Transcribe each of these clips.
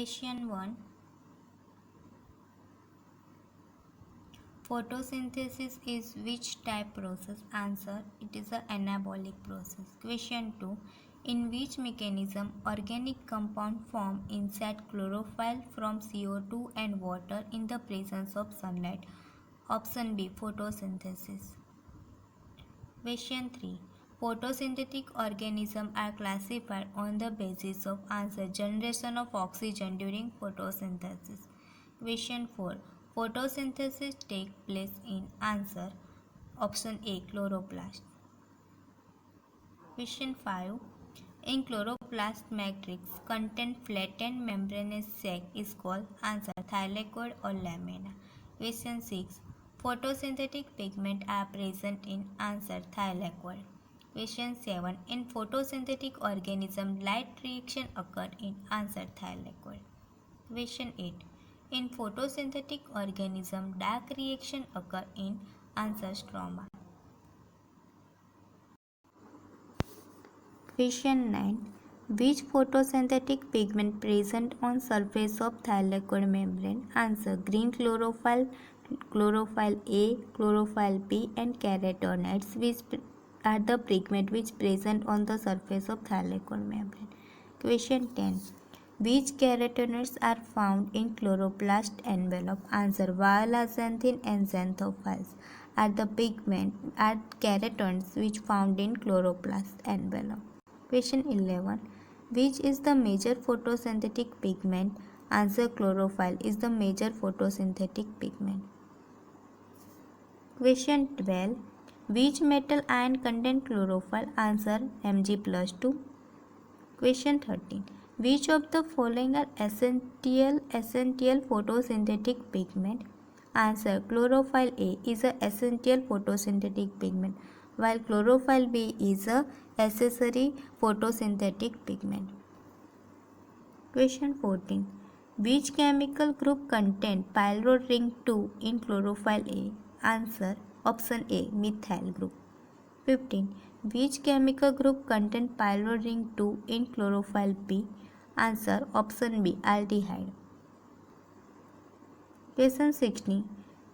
Question 1. Photosynthesis is which type process? Answer. It is an anabolic process. Question 2. In which mechanism organic compound form inside chlorophyll from CO2 and water in the presence of sunlight? Option B. Photosynthesis. Question 3. Photosynthetic organisms are classified on the basis of answer generation of oxygen during photosynthesis. Question 4. Photosynthesis takes place in answer option A chloroplast. Question 5. In chloroplast matrix content flattened membranous sac is called answer thylakoid or lamina. Question 6. Photosynthetic pigments are present in answer thylakoid. Question 7. In photosynthetic organism light reaction occur in answer thylakoid. Question 8. In photosynthetic organism dark reaction occur in answer stroma. Question 9. Which photosynthetic pigment present on surface of thylakoid membrane? Answer green chlorophyll, chlorophyll A, chlorophyll B and carotenoids which are the pigment which present on the surface of thylakoid membrane. Question 10. Which carotenoids are found in chloroplast envelope? Answer viola, xanthin and xanthophylls are the pigment are carotenoids which found in chloroplast envelope. Question 11. Which is the major photosynthetic pigment? Answer chlorophyll is the major photosynthetic pigment. Question 12. Which metal ion contain chlorophyll? Answer Mg+2. Question 13. Which of the following are essential photosynthetic pigment? Answer chlorophyll A is a essential photosynthetic pigment while chlorophyll B is a accessory photosynthetic pigment. Question 14. Which chemical group contain pyrrole ring 2 in chlorophyll A? Answer option A methyl group. 15. Which chemical group contain pyrrole ring 2 in chlorophyll B? Answer option B aldehyde. Question 16.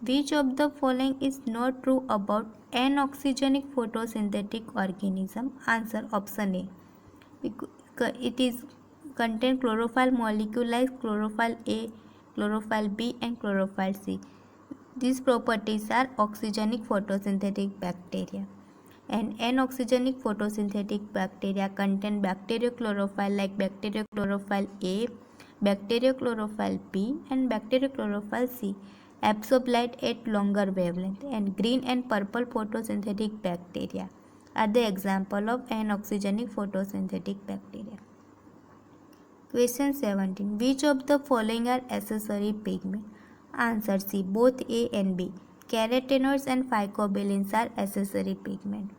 Which of the following is not true about anoxygenic photosynthetic organism? Answer option A. It is contain chlorophyll molecule like chlorophyll A, chlorophyll B and chlorophyll C. These properties are oxygenic photosynthetic bacteria. And anoxygenic photosynthetic bacteria contain bacteriochlorophyll like bacteriochlorophyll A, bacteriochlorophyll B and bacteriochlorophyll C absorb light at longer wavelength, and green and purple photosynthetic bacteria are the example of anoxygenic photosynthetic bacteria. Question 17. Which of the following are accessory pigment? Answer C. Both A and B. Carotenoids and phycobilins are accessory pigment.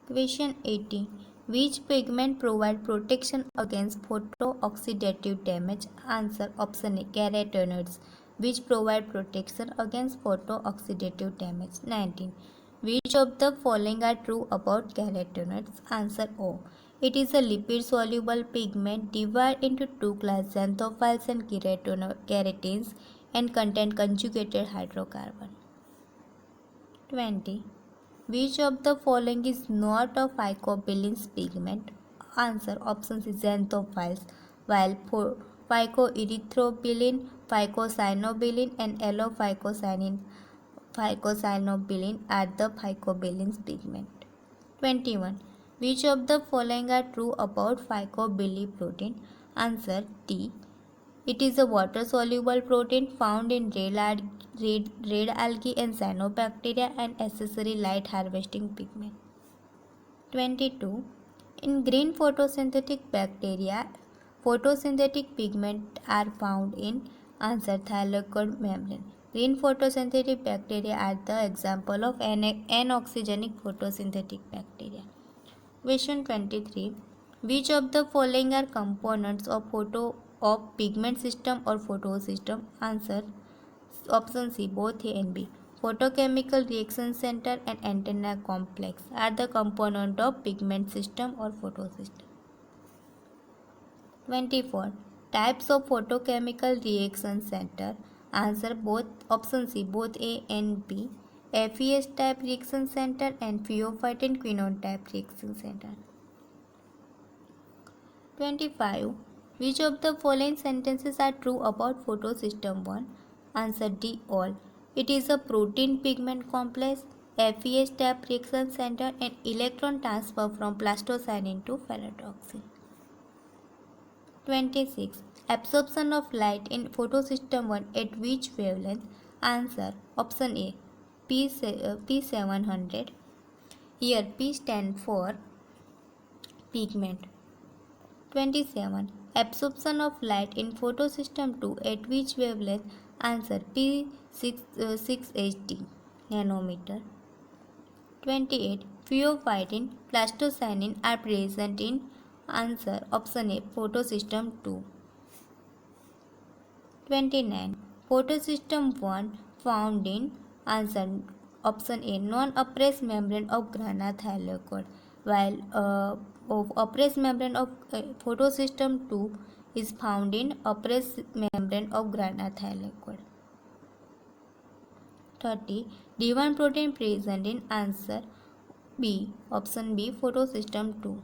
Question 18. Which pigment provide protection against photooxidative damage? Answer option A carotenoids which provide protection against photooxidative damage. 19. Which of the following are true about carotenoids? Answer O. It is a lipid soluble pigment divided into two classes xanthophylls and keratins and contain conjugated hydrocarbon. 20. Which of the following is not a phycobilin's pigment? Answer option C xanthophylls, while phycoerythrobilin, phycocyanobilin and allophycocyanin are the phycobilin's pigment. 21. Which of the following are true about phycobiliprotein? Answer D. It is a water-soluble protein found in red algae and cyanobacteria and accessory light harvesting pigment. 22. In green photosynthetic bacteria, photosynthetic pigment are found in answer thylakoid membrane. Green photosynthetic bacteria are the example of anoxygenic photosynthetic bacteria. Question 23. Which of the following are components of pigment system or photosystem? Answer option C both A and B. Photochemical reaction center and antenna complex are the component of pigment system or photosystem. 24. Types of photochemical reaction center. Answer both option C both A and B. FES type reaction center and pheophytin quinone type reaction center. 25. Which of the following sentences are true about photosystem 1? Answer D all. It is a protein pigment complex, FES type reaction center and electron transfer from plastocyanin to ferredoxin. 26. Absorption of light in photosystem 1 at which wavelength? Answer option A P700. Here P stands for pigment. 27. Absorption of light in photosystem 2 at which wavelength? Answer P680 nanometer. 28. Pheophytin, plastocyanin are present in answer option A photosystem 2. 29. Photosystem 1 found in answer option A non-oppressed membrane of grana thylakoid, while oppressed membrane of photosystem 2 is found in oppressed membrane of grana thylakoid. 30. D1 protein present in answer B option B photosystem 2.